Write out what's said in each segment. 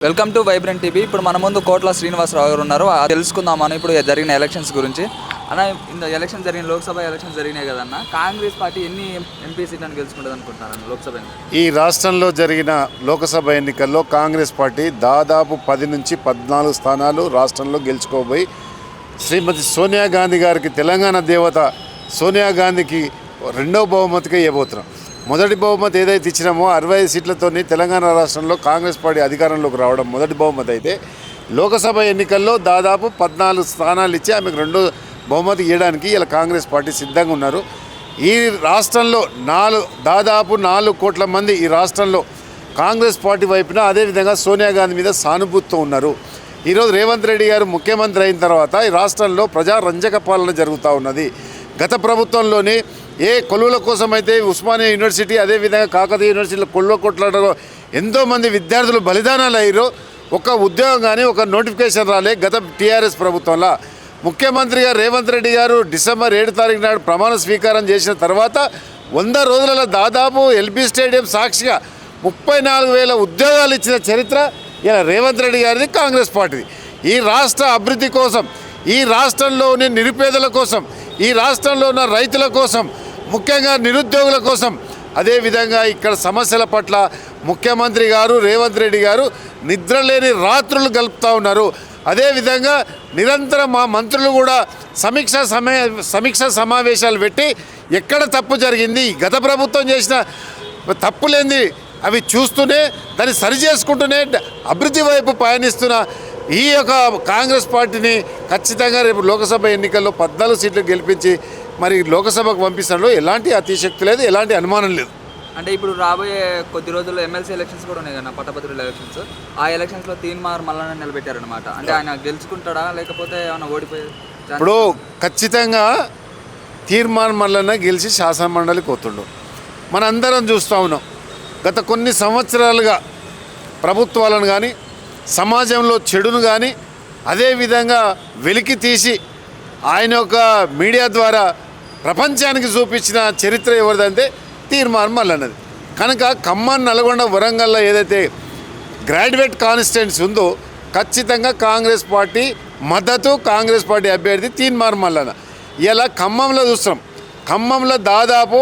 Welcome to vibrant TV. ఇప్పుడు మన ముందు కోట్ల శ్రీనివాసరావు గారు ఉన్నారు. తెలుసుకుందామని ఇప్పుడు జరిగిన ఎలక్షన్స్ గురించి. అన్న, ఎలక్షన్ జరిగిన లోక్సభ ఎలక్షన్స్ జరిగినాయి కదన్న, కాంగ్రెస్ పార్టీ ఎన్ని ఎంపీ సీట్లను గెలుచుకుంటుంది అనుకుంటున్నారన్న లోక్సభ? ఈ రాష్ట్రంలో జరిగిన లోక్సభ ఎన్నికల్లో కాంగ్రెస్ పార్టీ దాదాపు 10 నుంచి 14 స్థానాలు రాష్ట్రంలో గెలుచుకోబోయి శ్రీమతి సోనియా గాంధీ గారికి, తెలంగాణ దేవత సోనియా గాంధీకి రెండవ బహుమతిగా ఇవ్వబోతున్నాం. మొదటి బహుమతి ఏదైతే ఇచ్చినామో 65 సీట్లతోని తెలంగాణ రాష్ట్రంలో కాంగ్రెస్ పార్టీ అధికారంలోకి రావడం మొదటి బహుమతి అయితే, లోక్సభ ఎన్నికల్లో దాదాపు 14 స్థానాలు ఇచ్చి ఆమెకు రెండో బహుమతి ఇవ్వడానికి ఇలా కాంగ్రెస్ పార్టీ సిద్ధంగా ఉన్నారు. ఈ రాష్ట్రంలో దాదాపు 4 కోట్ల మంది ఈ రాష్ట్రంలో కాంగ్రెస్ పార్టీ వైపున, అదేవిధంగా సోనియా గాంధీ మీద సానుభూతితో ఉన్నారు. ఈరోజు రేవంత్ రెడ్డి గారు ముఖ్యమంత్రి అయిన తర్వాత ఈ రాష్ట్రంలో ప్రజారంజక పాలన జరుగుతూ ఉన్నది. గత ప్రభుత్వంలోని ఏ కొలువుల కోసం అయితే ఉస్మానియా యూనివర్సిటీ, అదేవిధంగా కాకతీయ యూనివర్సిటీలో కొలువ కొట్లాడలో ఎంతోమంది విద్యార్థులు బలిదానాలు అయ్యారు. ఒక ఉద్యోగం కానీ ఒక నోటిఫికేషన్ రాలే గత టీఆర్ఎస్ ప్రభుత్వంలో. ముఖ్యమంత్రిగా రేవంత్ రెడ్డి గారు డిసెంబర్ 7 తారీఖు నాడు ప్రమాణ స్వీకారం చేసిన తర్వాత 100 రోజులలో దాదాపు ఎల్బీ స్టేడియం సాక్షిగా 34,000 ఉద్యోగాలు ఇచ్చిన చరిత్ర ఇలా రేవంత్ రెడ్డి గారిది, కాంగ్రెస్ పార్టీది. ఈ రాష్ట్ర అభివృద్ధి కోసం, ఈ రాష్ట్రంలోని నిరుపేదల కోసం, ఈ రాష్ట్రంలో ఉన్న రైతుల కోసం, ముఖ్యంగా నిరుద్యోగుల కోసం, అదేవిధంగా ఇక్కడ సమస్యల పట్ల ముఖ్యమంత్రి గారు రేవంత్ రెడ్డి గారు నిద్రలేని రాత్రులు గలుపుతూ ఉన్నారు. అదేవిధంగా నిరంతరం మా మంత్రులు కూడా సమీక్ష సమావేశాలు పెట్టి ఎక్కడ తప్పు జరిగింది, గత ప్రభుత్వం చేసిన తప్పులేంది అవి చూస్తూనే దాన్ని సరిచేసుకుంటూనే అభివృద్ధి వైపు పయనిస్తున్న ఈ యొక్క కాంగ్రెస్ పార్టీని ఖచ్చితంగా రేపు లోక్సభ ఎన్నికల్లో 14 సీట్లు గెలిపించి మరి లోక్సభకు పంపిస్తాలో ఎలాంటి అతిశక్తి లేదు, ఎలాంటి అనుమానం లేదు. అంటే ఇప్పుడు రాబోయే కొద్ది రోజుల్లో ఎమ్మెల్సీ ఎలక్షన్స్ కూడా ఉన్నాయి కదా, పట్టభద్రుల ఎలక్షన్స్. ఆ ఎలక్షన్స్లో తీన్మార్ మల్లన్న నిలబెట్టారనమాట. అంటే ఆయన గెలుచుకుంటాడా లేకపోతే ఏమైనా ఓడిపోయే? ఇప్పుడు ఖచ్చితంగా తీర్మాన్ మల్లన్న గెలిచి శాసనమండలికి పోతుండు. మనందరం చూస్తూ ఉన్నాం. గత కొన్ని సంవత్సరాలుగా ప్రభుత్వాలను కానీ, సమాజంలో చెడును కానీ అదేవిధంగా వెలికి తీసి ఆయన యొక్క మీడియా ద్వారా ప్రపంచానికి చూపించిన చరిత్ర ఎవరిదంటే తీర్మానం మల్లన్నది. కనుక ఖమ్మం, నల్గొండ, వరంగల్లో ఏదైతే గ్రాడ్యుయేట్ కాన్స్టిట్యున్సీ ఉందో ఖచ్చితంగా కాంగ్రెస్ పార్టీ మద్దతు, కాంగ్రెస్ పార్టీ అభ్యర్థి తీర్మానం మల్లన్న. ఇలా ఖమ్మంలో చూస్తాం. ఖమ్మంలో దాదాపు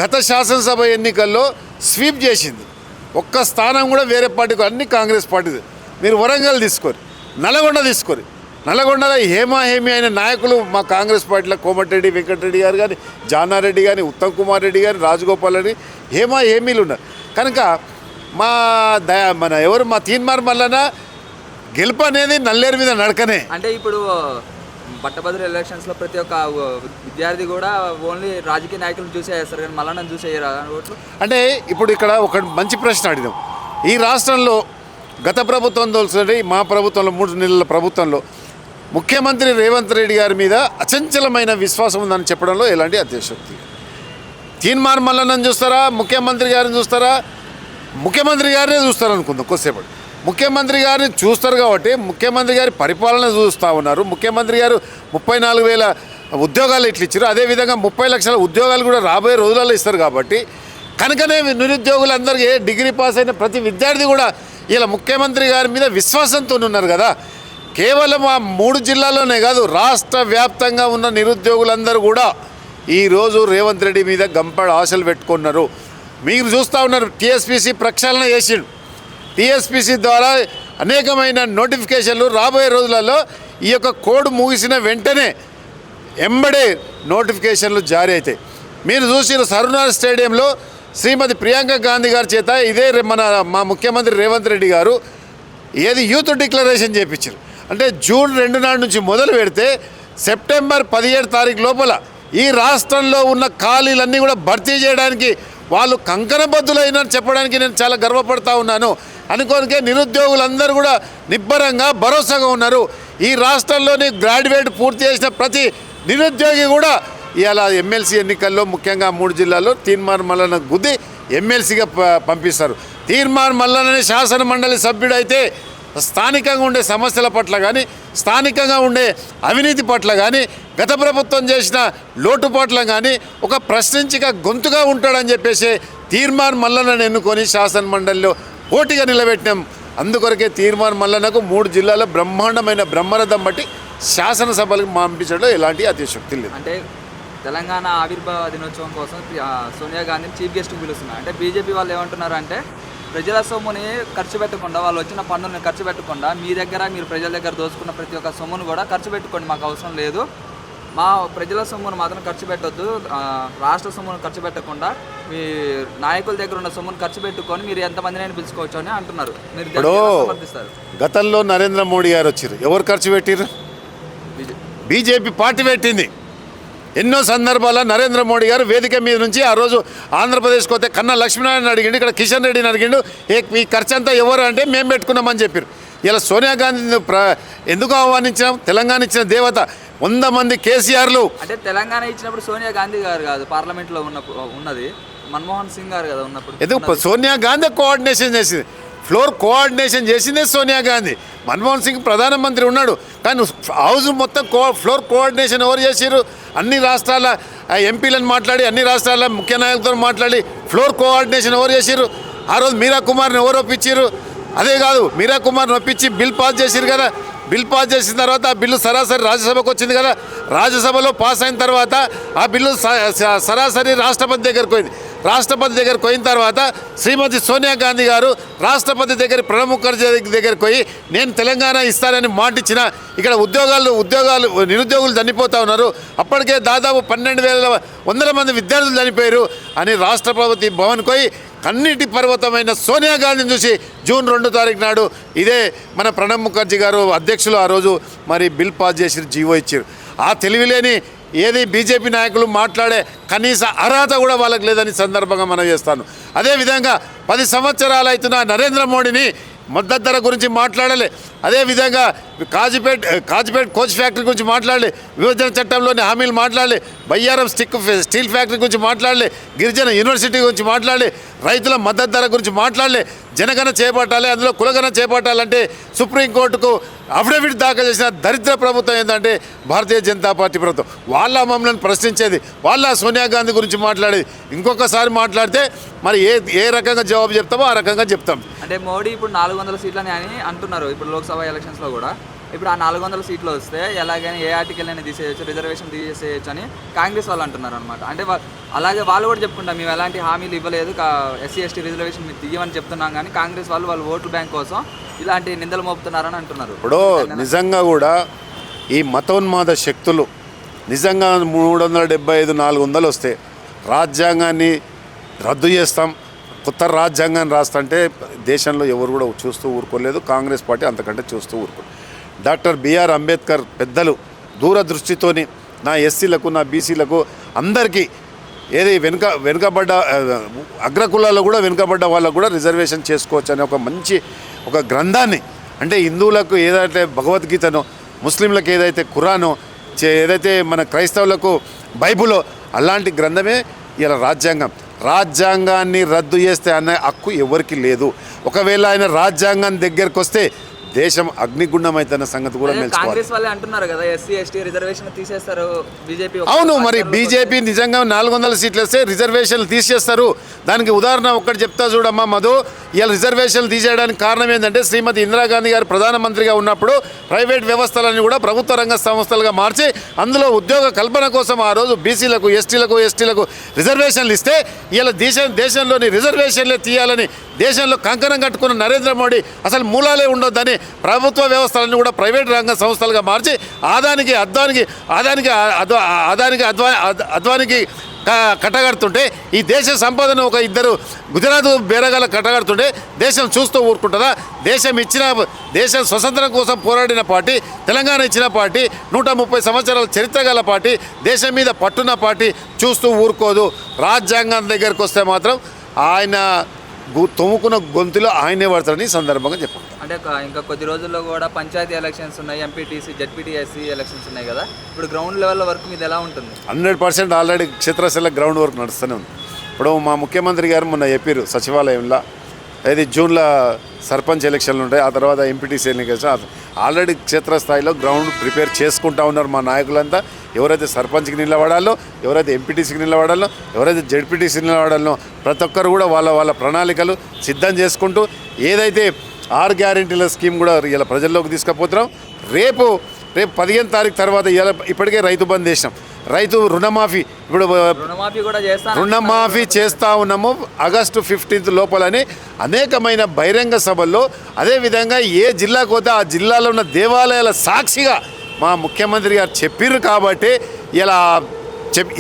గత శాసనసభ ఎన్నికల్లో స్వీప్ చేసింది. ఒక్క స్థానం కూడా వేరే పార్టీకి, అన్ని కాంగ్రెస్ పార్టీ. మీరు వరంగల్ తీసుకోరు, నల్గొండ తీసుకోరు. నల్గొండలో హేమాహేమి అయిన నాయకులు మా కాంగ్రెస్ పార్టీలో కోమటిరెడ్డి వెంకటరెడ్డి గారు కానీ, జానారెడ్డి కానీ, ఉత్తమ్ కుమార్ రెడ్డి గారు, రాజగోపాల్ రెడ్డి హేమీలు ఉన్నారు. కనుక మా తీన్మార్ మల్లన్న గెలుపు అనేది నల్లేరు మీద నడకనే. అంటే ఇప్పుడు పట్టభద్రుల ఎలక్షన్స్లో ప్రతి ఒక్క విద్యార్థి కూడా ఓన్లీ రాజకీయ నాయకులను చూసే వేస్తారు, కానీ మల్లన్నను చూసేయరా ఓట్లు? అంటే ఇప్పుడు ఇక్కడ ఒక మంచి ప్రశ్న అడిగినాం. ఈ రాష్ట్రంలో గత ప్రభుత్వం తోల్చుకుంటే మా ప్రభుత్వంలో 3 నెలల ప్రభుత్వంలో ముఖ్యమంత్రి రేవంత్ రెడ్డి గారి మీద అచంచలమైన విశ్వాసం ఉందని చెప్పడంలో ఎలాంటి అతిశక్తి. తీన్మార్ మల్లన్నను చూస్తారా, ముఖ్యమంత్రి గారిని చూస్తారా? ముఖ్యమంత్రి గారినే చూస్తారు అనుకుందాం కొద్దిసేపటి. ముఖ్యమంత్రి గారిని చూస్తారు కాబట్టి ముఖ్యమంత్రి గారి పరిపాలన చూస్తూ ఉన్నారు. ముఖ్యమంత్రి గారు 34,000 ఉద్యోగాలు ఇట్లా ఇచ్చారు. అదేవిధంగా 30 లక్షల ఉద్యోగాలు కూడా రాబోయే రోజులలో ఇస్తారు. కాబట్టి కనుకనే నిరుద్యోగులందరికీ డిగ్రీ పాస్ అయిన ప్రతి విద్యార్థి కూడా ఇలా ముఖ్యమంత్రి గారి మీద విశ్వాసంతో ఉన్నారు కదా. కేవలం ఆ 3 జిల్లాల్లోనే కాదు, రాష్ట్ర వ్యాప్తంగా ఉన్న నిరుద్యోగులందరూ కూడా ఈరోజు రేవంత్ రెడ్డి మీద గంపడ ఆశలు పెట్టుకున్నారు. మీరు చూస్తూ ఉన్నారు, టీఎస్పీసీ ప్రక్షాళన చేసిండు. టీఎస్పీసీ ద్వారా అనేకమైన నోటిఫికేషన్లు రాబోయే రోజులలో ఈ యొక్క కోడ్ ముగిసిన వెంటనే ఎంబడే నోటిఫికేషన్లు జారీ అవుతాయి. మీరు చూసిన సరునార్ స్టేడియంలో శ్రీమతి ప్రియాంక గాంధీ గారి చేత ఇదే మా ముఖ్యమంత్రి రేవంత్ రెడ్డి గారు యూత్ డిక్లరేషన్ చేయించారు. అంటే జూన్ 2 నాడు నుంచి మొదలు పెడితే సెప్టెంబర్ 17 తారీఖు లోపల ఈ రాష్ట్రంలో ఉన్న ఖాళీలన్నీ కూడా భర్తీ చేయడానికి వాళ్ళు కంకణబద్దులైన చెప్పడానికి నేను చాలా గర్వపడతా ఉన్నాను. అనుకోనికే నిరుద్యోగులందరూ కూడా నిబ్బరంగా భరోసాగా ఉన్నారు. ఈ రాష్ట్రంలోని గ్రాడ్యుయేట్ పూర్తి చేసిన ప్రతి నిరుద్యోగి కూడా ఇలా ఎమ్మెల్సీ ఎన్నికల్లో ముఖ్యంగా 3 జిల్లాల్లో తీర్మార్ మల్లన్న గుద్ది ఎమ్మెల్సీగా పంపిస్తారు. తీర్మార్ మల్లన్న శాసన మండలి సభ్యుడైతే స్థానికంగా ఉండే సమస్యల పట్ల కానీ, స్థానికంగా ఉండే అవినీతి పట్ల కానీ, గత ప్రభుత్వం చేసిన లోటుపాట్ల కానీ ఒక ప్రశ్నించక గొంతుగా ఉంటాడని చెప్పేసి తీర్మాన్ మల్లన్నను ఎన్నుకొని శాసన మండలిలో పోటీగా నిలబెట్టినాం. అందుకొరకే తీర్మానం మల్లన్నకు 3 జిల్లాల బ్రహ్మాండమైన బ్రహ్మరథం బట్టి శాసనసభలకు పంపించడంలో ఎలాంటి అతిశక్తి లేదు. అంటే తెలంగాణ ఆవిర్భావ దినోత్సవం కోసం సోనియా గాంధీని చీఫ్ గెస్ట్కి పిలుస్తున్నారు. అంటే బీజేపీ వాళ్ళు ఏమంటున్నారు అంటే ప్రజల సొమ్ముని ఖర్చు పెట్టకుండా, వాళ్ళు వచ్చిన పన్నుల్ని ఖర్చు పెట్టకుండా, మీ దగ్గర మీరు ప్రజల దగ్గర దోచుకున్న ప్రతి ఒక్క సొమ్మును కూడా ఖర్చు పెట్టుకోండి, మాకు అవసరం లేదు, మా ప్రజల సొమ్మును మాత్రం ఖర్చు పెట్టొద్దు, రాష్ట్ర సొమ్మును ఖర్చు పెట్టకుండా మీ నాయకుల దగ్గర ఉన్న సొమ్మును ఖర్చు పెట్టుకొని మీరు ఎంతమందినైనా పిలుచుకోవచ్చు అని అంటున్నారు. మీరు ఇప్పుడు సమర్థిస్తారు? గతంలో నరేంద్ర మోడీ గారు వచ్చారు, ఎవరు ఖర్చు పెట్టారు? బీజేపీ పార్టీ పెట్టింది. ఎన్నో సందర్భాల్లో నరేంద్ర మోడీ గారు వేదిక మీద నుంచి ఆ రోజు ఆంధ్రప్రదేశ్కి పోతే కన్నా లక్ష్మీనారాయణ అడిగిండు, ఇక్కడ కిషన్ రెడ్డిని అడిగిండు, ఈ ఖర్చు అంతా ఎవరు అంటే మేము పెట్టుకున్నామని చెప్పారు. ఇలా సోనియా గాంధీని ఎందుకు ఆహ్వానించినాం? తెలంగాణ ఇచ్చిన దేవత 100 మంది కేసీఆర్లు. అంటే తెలంగాణ ఇచ్చినప్పుడు సోనియా గాంధీ గారు కాదు, పార్లమెంట్లో ఉన్నది మన్మోహన్ సింగ్ గారు కదా ఉన్నప్పుడు. ఎందుకు సోనియా గాంధీ కోఆర్డినేషన్ చేసింది? ఫ్లోర్ కోఆర్డినేషన్ చేసిందే సోనియా గాంధీ. మన్మోహన్ సింగ్ ప్రధానమంత్రి ఉన్నాడు, కానీ హౌస్ మొత్తం ఫ్లోర్ కోఆర్డినేషన్ ఎవరు చేశారు? అన్ని రాష్ట్రాల ఎంపీలను మాట్లాడి, అన్ని రాష్ట్రాల ముఖ్య నాయకులతో మాట్లాడి ఫ్లోర్ కోఆర్డినేషన్ ఎవరు చేశారు? ఆ రోజు మీరా కుమార్ని ఎవరు ఒప్పించారు? అదే కాదు, మీరా కుమార్ని ఒప్పించి బిల్ పాస్ చేశారు కదా. బిల్ పాస్ చేసిన తర్వాత ఆ బిల్లు సరాసరి రాజ్యసభకు వచ్చింది కదా. రాజ్యసభలో పాస్ అయిన తర్వాత ఆ బిల్లు సరాసరి రాష్ట్రపతి దగ్గరకు పోయింది. రాష్ట్రపతి దగ్గరకు పోయిన తర్వాత శ్రీమతి సోనియా గాంధీ గారు రాష్ట్రపతి దగ్గర ప్రణబ్ ముఖర్జీ దగ్గరికి పోయి నేను తెలంగాణ ఇస్తానని మాటిచ్చిన ఇక్కడ నిరుద్యోగులు చనిపోతూ ఉన్నారు, అప్పటికే దాదాపు 12,100 మంది విద్యార్థులు చనిపోయారు అని రాష్ట్రపతి భవన్కి పోయి కన్నీటి పర్వతమైన సోనియా గాంధీని చూసి జూన్ 2 తారీఖు నాడు ఇదే మన ప్రణబ్ ముఖర్జీ గారు అధ్యక్షులు ఆ రోజు మరి బిల్ పాస్ చేసి జీవో ఇచ్చారు. ఆ తెలివిలేని ఏది బీజేపీ నాయకులు మాట్లాడే కనీస అర్హత కూడా వాళ్ళకి లేదని సందర్భంగా మనం చేస్తాను. అదేవిధంగా 10 సంవత్సరాలు అవుతున్న నరేంద్ర మోడీని మద్దతు ధర గురించి మాట్లాడాలి. అదేవిధంగా కాజిపేట్ కోచ్ ఫ్యాక్టరీ గురించి మాట్లాడాలి, విభజన చట్టంలోని హామీలు మాట్లాడాలి, బయ్యారం స్టీల్ ఫ్యాక్టరీ గురించి మాట్లాడాలి, గిరిజన యూనివర్సిటీ గురించి మాట్లాడాలి, రైతుల మద్దతు ధర గురించి మాట్లాడాలి, జనగణన చేపట్టాలి, అందులో కులగణన చేపట్టాలంటే సుప్రీంకోర్టుకు అఫిడవిట్ దాఖలు చేసిన దరిద్ర ప్రభుత్వం ఏంటంటే భారతీయ జనతా పార్టీ ప్రభుత్వం. వాళ్ళ మమ్మల్ని ప్రశ్నించేది, వాళ్ళ సోనియా గాంధీ గురించి మాట్లాడేది. ఇంకొకసారి మాట్లాడితే మరి ఏ రకంగా జవాబు చెప్తామో ఆ రకంగా చెప్తాం. అంటే మోడీ ఇప్పుడు 400 సీట్లని అని అంటున్నారు. ఇప్పుడు లోక్సభ ఎలక్షన్స్లో కూడా ఇప్పుడు ఆ 400 సీట్లు వస్తే ఎలాగైనా ఏ ఆర్టికల్ అయినా తీసేయచ్చు, రిజర్వేషన్ తీసేయచ్చు అని కాంగ్రెస్ వాళ్ళు అంటున్నారు అనమాట. అంటే అలాగే వాళ్ళు కూడా చెప్పుకుంటాం మేము ఎలాంటి హామీలు ఇవ్వలేదు, ఎస్సీ ఎస్టీ రిజర్వేషన్ మీరు తీయమని చెప్తున్నాం, కానీ కాంగ్రెస్ వాళ్ళు ఓటు బ్యాంక్ కోసం ఇలాంటి నిందలు మోపుతున్నారని అంటున్నారు. ఇప్పుడు నిజంగా కూడా ఈ మతోన్మాద శక్తులు నిజంగా 375, 400 వస్తే రాజ్యాంగాన్ని రద్దు చేస్తాం, కొత్త రాజ్యాంగాన్ని రాస్తుంటే దేశంలో ఎవరు కూడా చూస్తూ ఊరుకోలేదు. కాంగ్రెస్ పార్టీ అంతకంటే చూస్తూ ఊరుకోలేదు. డాక్టర్ బిఆర్ అంబేద్కర్ పెద్దలు దూరదృష్టితోని నా ఎస్సీలకు, నా బీసీలకు అందరికీ ఏది వెనుకబడ్డ అగ్రకులాల్లో కూడా వెనుకబడ్డ వాళ్ళకు కూడా రిజర్వేషన్ చేసుకోవచ్చు అనే ఒక మంచి ఒక గ్రంథాన్ని, అంటే హిందువులకు ఏదైతే భగవద్గీతనో, ముస్లింలకు ఏదైతే ఖురానో, ఏదైతే మన క్రైస్తవులకు బైబులో, అలాంటి గ్రంథమే ఇలా రాజ్యాంగం. రాజ్యాంగాన్ని రద్దు చేస్తే అనే హక్కు ఎవరికి లేదు. ఒకవేళ ఆయన రాజ్యాంగం దగ్గరకు వస్తే దేశం అగ్నిగుండం అవుతున్న సంగతి కూడా కాంగ్రెస్ వాళ్ళే అంటున్నారు కదా ఎస్సీ ఎస్టీ రిజర్వేషన్ తీసేస్తారు బీజేపీ. అవును, మరి బీజేపీ నిజంగా 400 సీట్లు వస్తే రిజర్వేషన్లు తీసేస్తారు. దానికి ఉదాహరణ ఒక్కటి చెప్తా చూడమ్మా మధు. ఇలా రిజర్వేషన్లు తీసేయడానికి కారణం ఏంటంటే శ్రీమతి ఇందిరాగాంధీ గారు ప్రధానమంత్రిగా ఉన్నప్పుడు ప్రైవేట్ వ్యవస్థలన్నీ కూడా ప్రభుత్వ రంగ సంస్థలుగా మార్చి అందులో ఉద్యోగ కల్పన కోసం ఆ రోజు బీసీలకు, ఎస్టీలకు రిజర్వేషన్లు ఇస్తే ఇలా దేశంలోని రిజర్వేషన్లే తీయాలని దేశంలో కంకణం కట్టుకున్న నరేంద్ర మోడీ అసలు మూలాలే ఉండొద్దని ప్రభుత్వ వ్యవస్థలన్నీ కూడా ప్రైవేట్ రంగ సంస్థలుగా మార్చి అద్వానికి కట్టగడుతుంటే, ఈ దేశ సంపదను ఒక 2 గుజరాత్ బేరగాల కట్టగడుతుంటే దేశం చూస్తూ ఊరుకుంటుందా? దేశం స్వతంత్రం కోసం పోరాడిన పార్టీ, తెలంగాణ ఇచ్చిన పార్టీ, 130 సంవత్సరాల చరిత్ర గల పార్టీ, దేశం మీద పట్టున్న పార్టీ చూస్తూ ఊరుకోదు. రాజ్యాంగం దగ్గరకు వస్తే మాత్రం ఆయన తొమ్ముకున్న గొంతులో ఆయనే పడతారని సందర్భంగా చెప్పారు. అంటే ఇంకా కొద్ది రోజుల్లో కూడా పంచాయతీ ఎలక్షన్స్ ఉన్నాయి, ఎంపీటీసీ జెడ్పీటీఎస్సీ ఎలక్షన్స్ ఉన్నాయి కదా. ఇప్పుడు గ్రౌండ్ లెవెల్ వర్క్ మీద ఎలా ఉంటుంది? 100% ఆల్రెడీ క్షేత్రస్థాయిలో గ్రౌండ్ వర్క్ నడుస్తూనే ఉంది. ఇప్పుడు మా ముఖ్యమంత్రి గారు మొన్న చెప్పారు, సచివాలయంలో ఇది జూన్లో సర్పంచ్ ఎలక్షన్లు ఉంటాయి, ఆ తర్వాత ఎంపీటీసీ ఎన్నికలు. ఆల్రెడీ క్షేత్రస్థాయిలో గ్రౌండ్ ప్రిపేర్ చేసుకుంటా ఉన్నారు మా నాయకులంతా. ఎవరైతే సర్పంచ్కి నిలబడాలో, ఎవరైతే ఎంపీటీసీకి నిలబడాలో, ఎవరైతే జెడ్పీటీసీకి నిలబడాలో ప్రతి ఒక్కరు కూడా వాళ్ళ వాళ్ళ ప్రణాళికలు సిద్ధం చేసుకుంటూ ఏదైతే 6 గ్యారెంటీల స్కీమ్ కూడా ఇలా ప్రజల్లోకి తీసుకుపోతున్నాం. రేపు 15 తారీఖు తర్వాత ఇప్పటికే రైతు బంద్ చేసినాం. రైతు రుణమాఫీ ఇప్పుడు రుణమాఫీ చేస్తూ ఉన్నాము ఆగస్టు 15 లోపలని అనేకమైన బహిరంగ సభల్లో. అదేవిధంగా ఏ జిల్లాకు పోతే ఆ జిల్లాలో ఉన్న దేవాలయాల సాక్షిగా మా ముఖ్యమంత్రి గారు చెప్పిర్రు కాబట్టి ఇలా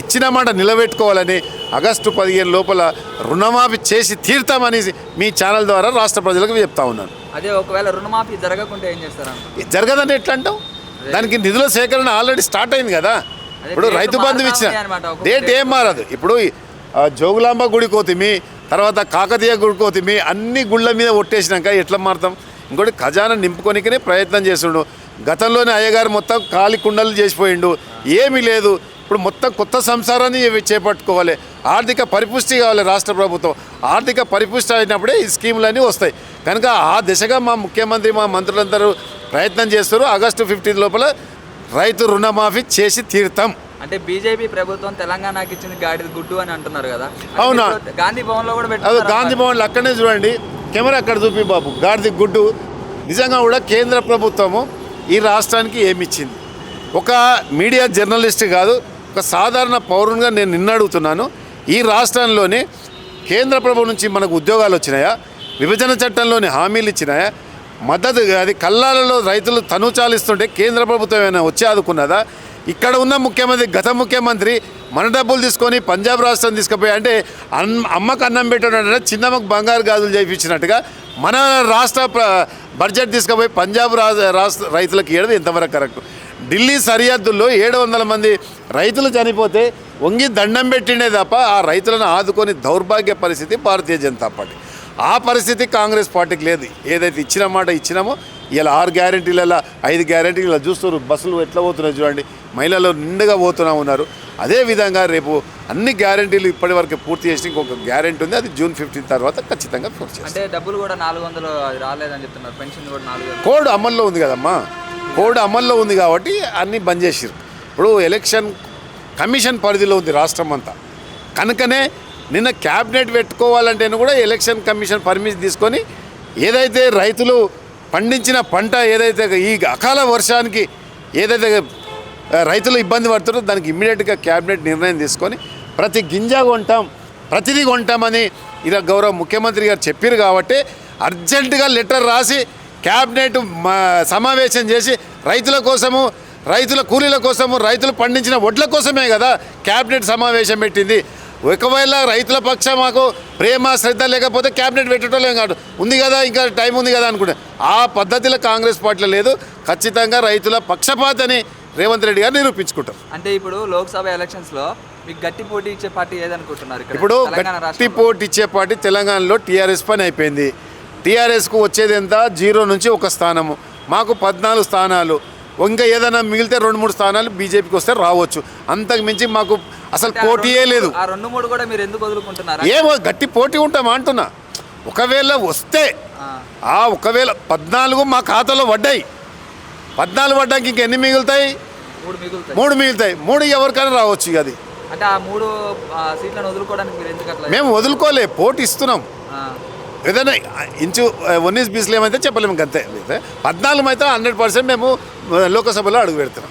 ఇచ్చిన మాట నిలబెట్టుకోవాలని ఆగస్టు 15 లోపల రుణమాఫీ చేసి తీర్తామని మీ ఛానల్ ద్వారా రాష్ట్ర ప్రజలకు చెప్తా ఉన్నాను. అదే ఒకవేళ రుణమాఫీ జరగకుంటే ఏం చేస్తారు? జరగదని ఎట్లా అంటాం? దానికి నిధుల సేకరణ ఆల్రెడీ స్టార్ట్ అయింది కదా. ఇప్పుడు రైతు బంధు ఇచ్చిన డేట్ ఏం మారదు. ఇప్పుడు జోగులాంబ గుడికి పోతిమి, తర్వాత కాకతీయ గుడికి పోతిమి, అన్ని గుళ్ళ మీద ఒట్టేసినాక ఎట్లా మారుతాం? ఇంకోటి ఖజానా నింపుకొనికనే ప్రయత్నం చేస్తుండు. గతంలోనే అయ్యగారు మొత్తం కాలి కుండలు చేసిపోయిండు, ఏమీ లేదు. ఇప్పుడు మొత్తం కొత్త సంసారాన్ని చేపట్టుకోవాలి. ఆర్థిక పరిపుష్టి కావాలి రాష్ట్ర ప్రభుత్వం. ఆర్థిక పరిపుష్టి అయినప్పుడే ఈ స్కీములన్నీ వస్తాయి. కనుక ఆ దిశగా మా ముఖ్యమంత్రి మా మంత్రులందరూ ప్రయత్నం చేస్తారు. ఆగస్టు 15 లోపల రైతు రుణమాఫీ చేసి తీరుతాం. అంటే బీజేపీ ప్రభుత్వం తెలంగాణకి ఇచ్చింది గాడిద గుడ్డు అని అంటున్నారు కదా. అవునా? గాంధీ భవన్లో కూడా అది పెట్టారు. గాంధీ భవన్లో అక్కడనే చూడండి, కెమెరా అక్కడ చూపి బాబు. గాడిద గుడ్డు నిజంగా కూడా కేంద్ర ప్రభుత్వము ఈ రాష్ట్రానికి ఏమిచ్చింది? ఒక మీడియా జర్నలిస్ట్ కాదు, ఒక సాధారణ పౌరునిగా నేను నిన్న అడుగుతున్నాను. ఈ రాష్ట్రంలోని కేంద్ర ప్రభుత్వం నుంచి మనకు ఉద్యోగాలు వచ్చినాయా? విభజన చట్టంలోని హామీలు ఇచ్చినాయా? మద్దతు అది కల్లాలలో రైతులు తనుచాలిస్తుంటే కేంద్ర ప్రభుత్వం ఏమైనా వచ్చి ఆదుకున్నదా? ఇక్కడ ఉన్న ముఖ్యమంత్రి, గత ముఖ్యమంత్రి మన డబ్బులు తీసుకొని పంజాబ్ రాష్ట్రం తీసుకుపోయి, అంటే అమ్మకు అన్నం పెట్టడం చిన్నమ్మకు బంగారు గాజులు చేయించినట్టుగా మన రాష్ట్ర బడ్జెట్ తీసుకుపోయి పంజాబ్ రాష్ట్ర రైతులకు ఇవ్వడం ఎంతవరకు కరెక్ట్? ఢిల్లీ సరిహద్దుల్లో 700 మంది రైతులు చనిపోతే వంగి దండం పెట్టిండే తప్ప ఆ రైతులను ఆదుకొని దౌర్భాగ్య పరిస్థితి భారతీయ జనతా పార్టీ. ఆ పరిస్థితి కాంగ్రెస్ పార్టీకి లేదు. ఏదైతే ఇచ్చిన మాట ఇచ్చినామో ఇలా 6 గ్యారెంటీలలో 5 గ్యారెంటీలు ఇలా చూస్తారు. బస్సులు ఎట్లా పోతున్నాయి చూడండి, మహిళలు నిండుగా పోతున్నా ఉన్నారు. అదేవిధంగా రేపు అన్ని గ్యారెంటీలు ఇప్పటివరకు పూర్తి చేసి ఇంకొక గ్యారెంటీ ఉంది, అది జూన్ 15 తర్వాత ఖచ్చితంగా పూర్తి చేస్తాం. అంటే డబ్బులు కూడా 400 రాలేదని చెప్తున్నారు, పెన్షన్ కూడా 400. కోడ్ అమల్లో ఉంది కదమ్మా, కోడ్ అమల్లో ఉంది కాబట్టి అన్నీ బంద్ చేసిరు. ఇప్పుడు ఎలక్షన్ కమిషన్ పరిధిలో ఉంది రాష్ట్రం అంతా. కనుకనే నిన్న క్యాబినెట్ పెట్టుకోవాలంటేనే కూడా ఎలక్షన్ కమిషన్ పర్మిషన్ తీసుకొని ఏదైతే రైతులు పండించిన పంట ఏదైతే ఈ అకాల వర్షానికి ఏదైతే రైతులు ఇబ్బంది పడుతారో దానికి ఇమ్మీడియట్గా క్యాబినెట్ నిర్ణయం తీసుకొని ప్రతి గింజ కొంటాం, ప్రతిదీ కొంటామని ఇలా గౌరవ ముఖ్యమంత్రి గారు చెప్పారు. కాబట్టి అర్జెంటుగా లెటర్ రాసి క్యాబినెట్ సమావేశం చేసి రైతుల కోసము, రైతుల కూలీల కోసము, రైతులు పండించిన వడ్ల కోసమే కదా క్యాబినెట్ సమావేశం పెట్టింది. ఒకవేళ రైతుల పక్షం మాకు ప్రేమ శ్రద్ధ లేకపోతే క్యాబినెట్ పెట్టడం కాదు, ఉంది కదా ఇంకా టైం ఉంది కదా అనుకుంటే ఆ పద్ధతిలో కాంగ్రెస్ పార్టీలో లేదు. ఖచ్చితంగా రైతుల పక్షపాతని రేవంత్ రెడ్డి గారు నిరూపించుకుంటారు. అంటే ఇప్పుడు లోక్సభ ఎలక్షన్స్లో మీకు గట్టి పోటీ ఇచ్చే పార్టీ ఏదనుకుంటున్నారు? ఇప్పుడు గట్టి పోటీ ఇచ్చే పార్టీ తెలంగాణలో టీఆర్ఎస్ పని అయిపోయింది. టీఆర్ఎస్కు వచ్చేది ఎంత? 0 నుంచి 1 స్థానము. మాకు 14 స్థానాలు. ఇంకా ఏదైనా మిగిలితే 2-3 స్థానాలు బీజేపీకి వస్తే రావచ్చు. అంతకు మించి మాకు అసలు పోటీయే లేదు. ఆ 2-3 కూడా మీరు ఎందుకు వదులుకుంటున్నారు? ఏమో గట్టి పోటీ ఉంటామా అంటున్నా. ఒకవేళ వస్తే ఒకవేళ 14 మా ఖాతాలో పడ్డాయి. 14 పడ్డాక ఇంకెన్ని మిగులుతాయి? 3 మిగులుతాయి. 3 ఎవరికైనా రావచ్చు. ఇక అది అంటే ఆ 3 సీట్లను వదులుకోవడానికి మీరు ఎందుకు అట్లా? మేము వదులుకోలే, పోటీ ఇస్తున్నాం. ఏదైనా ఇంచు 19-20 ఏమైతే చెప్పలేము అంతే. 14 అయితే 100% మేము లోకసభలో అడుగు పెడుతున్నాం.